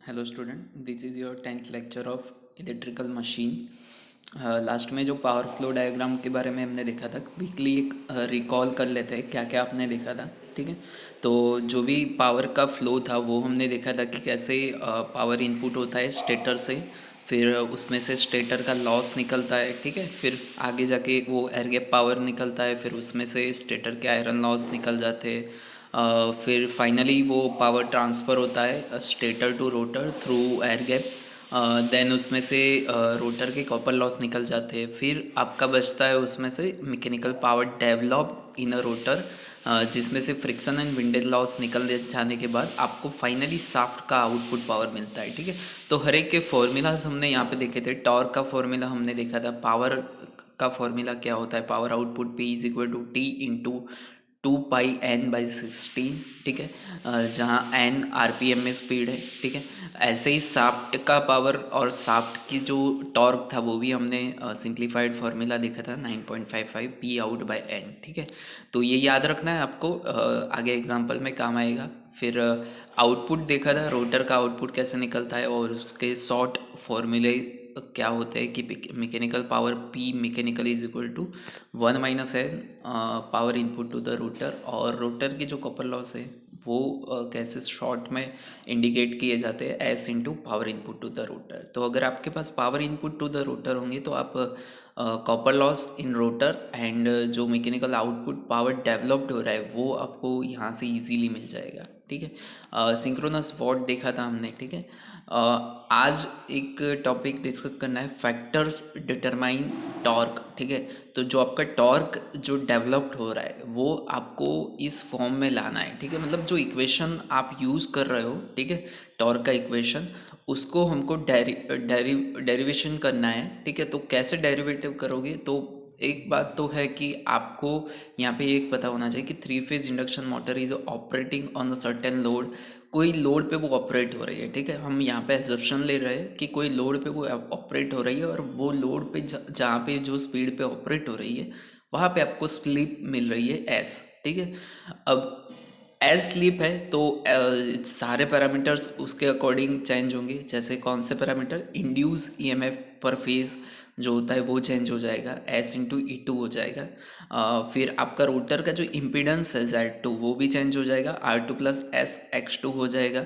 Hello student, this is your 10th lecture of electrical machine. Last में जो power flow diagram के बारे में हमने देखा था, क्विकली एक रिकॉल कर लेते हैं क्या क्या आपने देखा था। ठीक है, तो जो भी पावर का फ्लो था वो हमने देखा था कि कैसे पावर इनपुट होता है स्टेटर से, फिर उसमें से स्टेटर का लॉस निकलता है। ठीक है, फिर आगे जाके वो एयर गैप पावर निकलता है, फिर उसमें से स्टेटर के आयरन लॉस निकल जाते हैं। फिर फाइनली वो पावर ट्रांसफ़र होता है stator to rotor through air gap. Then उसमें से रोटर के कॉपर लॉस निकल जाते हैं। फिर आपका बचता है उसमें से mechanical power develop in a rotor, जिसमें से फ्रिक्शन एंड विंडेज लॉस निकल जाने के बाद आपको फाइनली शाफ्ट का आउटपुट पावर मिलता है। ठीक है, तो हर एक के फॉर्मूलाज हमने यहाँ पे देखे थे। टॉर्क का फॉर्मूला हमने देखा था, पावर का फॉर्मूला क्या होता है, power output P is equal to T into 2πn/16। ठीक है, जहाँ n RPM में स्पीड है। ठीक है, ऐसे ही शाफ्ट का पावर और शाफ्ट की जो टॉर्क था वो भी हमने सिंप्लीफाइड फार्मूला देखा था, 9.55 P आउट बाय n। ठीक है, तो ये याद रखना है आपको, आगे एग्जाम्पल में काम आएगा। फिर आउटपुट देखा था, रोटर का आउटपुट कैसे निकलता है और उसके शॉर्ट फॉर्मूले क्या होते हैं कि mechanical power P mechanical is equal to 1 - n power input to the rotor, और रोटर की जो कॉपर लॉस है वो कैसे शॉर्ट में इंडिकेट किए जाते हैं as into power input to the rotor. तो अगर आपके पास power input to the rotor होंगे तो आप copper loss in rotor and जो मैकेनिकल आउटपुट पावर डेवलप्ड हो रहा है वो आपको यहाँ से इजीली मिल जाएगा। ठीक है, सिंक्रोनस वॉट देखा था हमने। ठीक है, आज एक टॉपिक डिस्कस करना है, फैक्टर्स डिटरमाइन टॉर्क। ठीक है, तो जो आपका टॉर्क जो डेवलप्ड हो रहा है वो आपको इस फॉर्म में लाना है। ठीक है, मतलब जो इक्वेशन आप यूज़ कर रहे हो, ठीक है, टॉर्क का इक्वेशन, उसको हमको डेरिवेशन करना है। ठीक है, तो कैसे डेरिवेटिव करोगे, तो एक बात तो है कि आपको यहाँ पे एक पता होना चाहिए कि 3 phase induction motor is operating on a certain load. कोई लोड पे वो ऑपरेट हो रही है। ठीक है, हम यहाँ पे एजप्शन ले रहे हैं कि कोई लोड पे वो ऑपरेट हो रही है, और वो लोड पे जहाँ पे जो स्पीड पे ऑपरेट हो रही है वहाँ पे आपको स्लिप मिल रही है एस। ठीक है, अब एज स्लिप है तो सारे पैरामीटर्स उसके अकॉर्डिंग चेंज होंगे। जैसे कौन से parameter, induce EMF per phase जो होता है वो चेंज हो जाएगा, एस इंटू ई टू हो जाएगा। फिर आपका रोटर का जो इम्पिडेंस है Z2 वो भी चेंज हो जाएगा, R2 प्लस एस X2 हो जाएगा।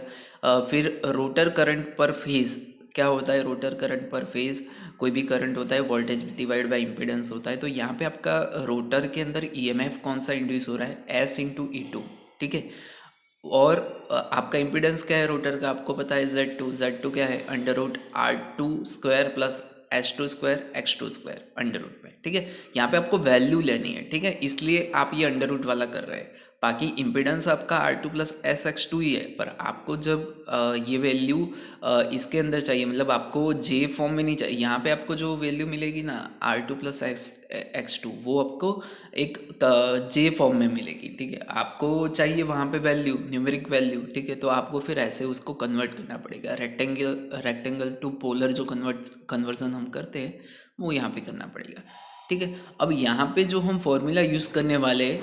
फिर रोटर करंट पर फेज क्या होता है, रोटर करंट पर फेज कोई भी करंट होता है वोल्टेज डिवाइड बाय इम्पिडेंस होता है। तो यहाँ पे आपका रोटर के अंदर ईएमएफ कौन सा इंड्यूस हो रहा है, एस इंटू ई टू। ठीक है, और आपका इम्पिडेंस क्या है रोटर का, आपको पता है Z2 क्या है, under root R2² plus S2² X2² under root में। ठीक है, यहाँ पे आपको वैल्यू लेनी है। ठीक है, इसलिए आप ये अंडर रूट वाला कर रहे हैं। बाकी इम्पिडेंस आपका R2 प्लस SX2 ही है, पर आपको जब ये वैल्यू इसके अंदर चाहिए, मतलब आपको जे फॉर्म में नहीं चाहिए। यहाँ पे आपको जो वैल्यू मिलेगी ना R2 प्लस X2 वो आपको एक जे फॉर्म में मिलेगी। ठीक है, आपको चाहिए वहाँ पे वैल्यू, न्यूमेरिक वैल्यू। ठीक है, तो आपको फिर ऐसे उसको कन्वर्ट करना पड़ेगा, रेक्टेंगल टू पोलर जो कन्वर्जन हम करते हैं वो यहाँ पे करना पड़ेगा। ठीक है, अब यहाँ पे जो हम फॉर्मूला यूज़ करने वाले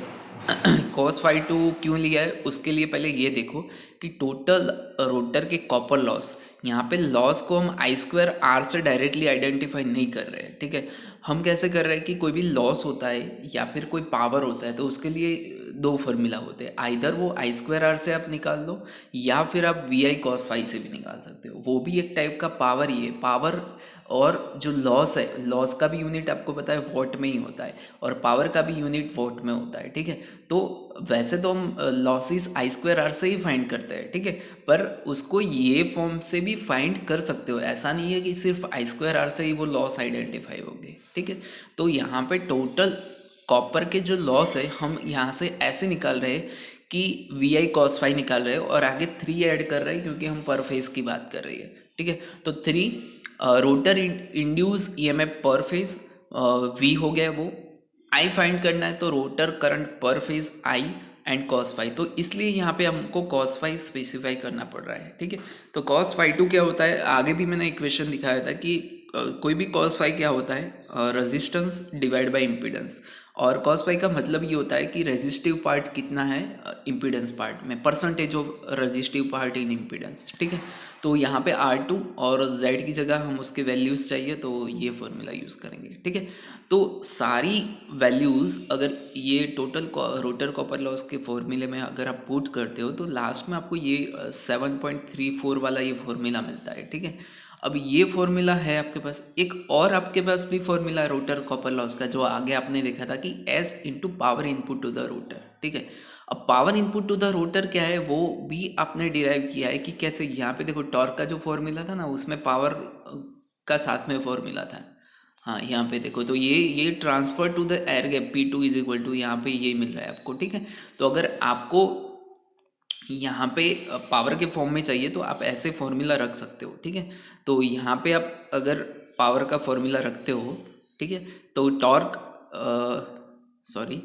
cos फाई टू क्यों लिया है, उसके लिए पहले ये देखो कि टोटल रोटर के कॉपर लॉस, यहाँ पे लॉस को हम I²R से डायरेक्टली आइडेंटिफाई नहीं कर रहे हैं। ठीक है, हम कैसे कर रहे हैं कि कोई भी लॉस होता है या फिर कोई पावर होता है तो उसके लिए दो फार्मूला होते हैं, आइधर वो I²R से आप निकाल लो या फिर आप VI cos फाई से भी निकाल सकते हो, वो भी एक टाइप का पावर ही है। पावर और जो लॉस है, लॉस का भी यूनिट आपको पता है वॉट में ही होता है, और पावर का भी यूनिट वॉट में होता है। ठीक है, तो वैसे तो हम लॉसेस I²R से ही फाइंड करते हैं। ठीक है, पर उसको ये फॉर्म से भी फाइंड कर सकते हो, ऐसा नहीं है कि सिर्फ I²R से ही वो लॉस आइडेंटिफाई होंगे। ठीक है, तो यहाँ पे टोटल कॉपर के जो लॉस है हम यहाँ से ऐसे निकाल रहे हैं कि VI cos फाई निकाल रहे हो और आगे 3 ऐड कर रहे हैं क्योंकि हम पर फेज की बात कर रही है। ठीक है, तो 3 rotor induced EMF per phase V हो गया, वो I फाइंड करना है तो rotor current per phase I and cos phi, तो इसलिए यहाँ पे हमको cos फाई स्पेसिफाई करना पड़ रहा है। ठीक है, तो cos फाई टू क्या होता है, आगे भी मैंने इक्वेशन दिखाया था कि कोई भी cos फाई क्या होता है, रेजिस्टेंस डिवाइड बाय इम्पिडेंस, और कॉस पाई का मतलब ये होता है कि रेजिस्टिव पार्ट कितना है इम्पीडेंस पार्ट में, percentage of resistive part in impedance, ठीक है। तो यहाँ पे R2 और Z की जगह हम उसके वैल्यूज़ चाहिए तो ये फॉर्मूला यूज़ करेंगे, ठीक है। तो सारी वैल्यूज़ अगर ये टोटल रोटर कॉपर लॉस के फॉर्मूले में अगर आप पुट करते हो तो लास्ट में आपको ये 7.34 वाला ये फॉर्मूला मिलता है, ठीक है। अब ये फॉर्मूला है आपके पास, एक और आपके पास भी फॉर्मूला है रोटर कॉपर लॉस का, जो आगे आपने देखा था कि S into power input to the rotor, ठीक है। अब power input to the rotor क्या है वो भी आपने डिराइव किया है कि कैसे। यहाँ पे देखो टॉर्क का जो फॉर्मूला था ना उसमें पावर का साथ में फॉर्मूला था। हाँ यहाँ पे देखो तो ये transfer to the air gap P2 is equal to यहाँ पे ये मिल रहा है आपको, ठीक है। तो अगर आपको यहाँ पे पावर के फॉर्म में चाहिए तो आप ऐसे फॉर्मूला रख सकते हो, ठीक है। तो यहाँ पे आप अगर पावर का फॉर्मूला रखते हो, ठीक है, तो टॉर्क सॉरी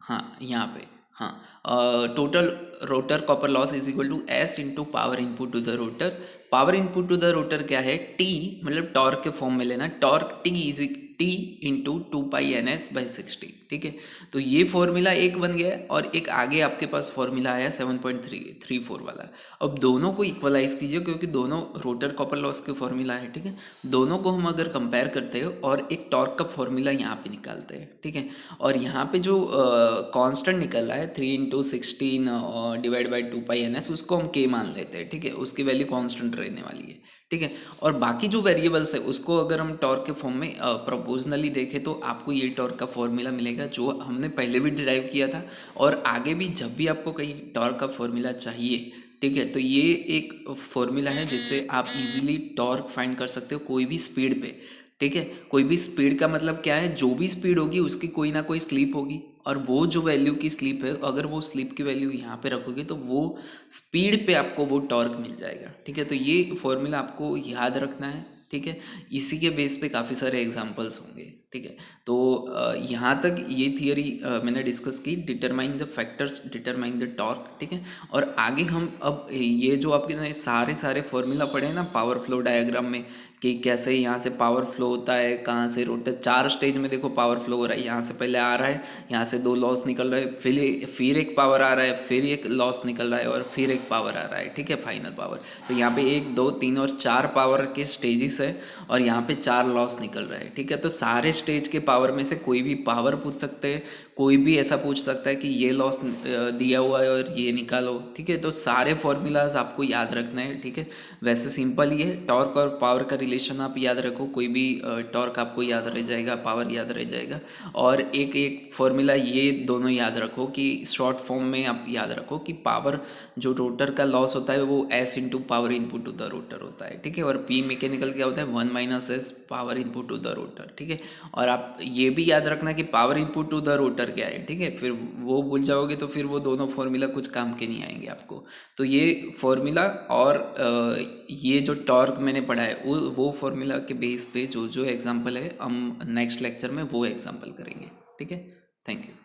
हाँ यहाँ पे हाँ total rotor copper loss is equal to S into power input to the rotor. Power input to the rotor क्या है, T, मतलब टॉर्क के फॉर्म में लेना, टॉर्क T इंटू 2π/NS/60, ठीक है। तो ये फॉर्मूला एक बन गया और एक आगे आपके पास फॉर्मूला आया 7.34 वाला। अब दोनों को इक्वलाइज कीजिए क्योंकि दोनों रोटर कॉपर लॉस के फॉर्मूला है, ठीक है। दोनों को हम अगर कंपेयर करते हैं और एक टॉर्क का फॉर्मूला यहाँ पे निकालते हैं, ठीक है। और यहाँ पे जो कांस्टेंट निकल रहा है 3 इंटू 16 डिवाइड बाई 2π/NS, उसको हम K मान लेते हैं, ठीक है। उसकी वैल्यू कांस्टेंट रहने वाली है, ठीक है। और बाकी जो वेरिएबल्स है उसको अगर हम टॉर्क के फॉर्म में प्रोपोजनली देखें तो आपको ये टॉर्क का फॉर्मूला मिलेगा जो हमने पहले भी डिराइव किया था और आगे भी जब भी आपको कहीं टॉर्क का फॉर्मूला चाहिए, ठीक है, तो ये एक फॉर्मूला है जिससे आप इजीली टॉर्क फाइंड कर सकते हो कोई भी स्पीड पे, ठीक है। कोई भी स्पीड का मतलब क्या है, जो भी स्पीड होगी उसकी कोई ना कोई स्लीप होगी और वो जो वैल्यू की स्लीप है अगर वो स्लीप की वैल्यू यहाँ पे रखोगे तो वो स्पीड पे आपको वो टॉर्क मिल जाएगा, ठीक है। तो ये फॉर्मूला आपको याद रखना है, ठीक है। इसी के बेस पे काफ़ी सारे एग्जांपल्स होंगे, ठीक है। तो यहाँ तक ये थियरी मैंने डिस्कस की, determine the factors determine the torque, ठीक है। और आगे हम अब ये जो आपके सारे फॉर्मूला पढ़े हैं ना पावर फ्लो डायग्राम में कि कैसे यहाँ से पावर फ्लो होता है, कहाँ से रोटर, 4 स्टेज में देखो पावर फ्लो हो रहा है। यहाँ से पहले आ रहा है, यहाँ से 2 लॉस निकल रहा है, फिर एक पावर आ रहा है, फिर एक लॉस निकल रहा है और फिर एक पावर आ रहा है, ठीक है, फाइनल पावर। तो यहाँ पे 1 2 3 और 4 पावर के स्टेजेस है और यहाँ पे 4 लॉस निकल रहा है, ठीक है। तो सारे स्टेज के पावर में से कोई भी पावर पूछ सकते हैं, कोई भी ऐसा पूछ सकता है कि ये लॉस दिया हुआ है और ये निकालो, ठीक है। तो सारे फॉर्मूलाज आपको याद रखना है, ठीक है। वैसे सिंपल ही है, टॉर्क और पावर का रिलेशन आप याद रखो, कोई भी टॉर्क आपको याद रह जाएगा, पावर याद रह जाएगा। और एक फॉर्मूला ये दोनों याद रखो कि शॉर्ट फॉर्म में आप याद रखो कि पावर जो रोटर का लॉस होता है वो S into power input to the rotor होता है, ठीक है। और P मैकेनिकल क्या होता है 1 - S power input to the rotor, ठीक है। और आप ये भी याद रखना कि power input to the rotor क्या है, ठीक है। फिर वो भूल जाओगे तो फिर वो दोनों फॉर्मूला कुछ काम के नहीं आएंगे आपको। तो ये फॉर्मूला और ये जो टॉर्क मैंने पढ़ा है वो फॉर्मूला के बेस पे जो जो एग्जांपल है हम नेक्स्ट लेक्चर में वो एग्जांपल करेंगे, ठीक है। Thank you.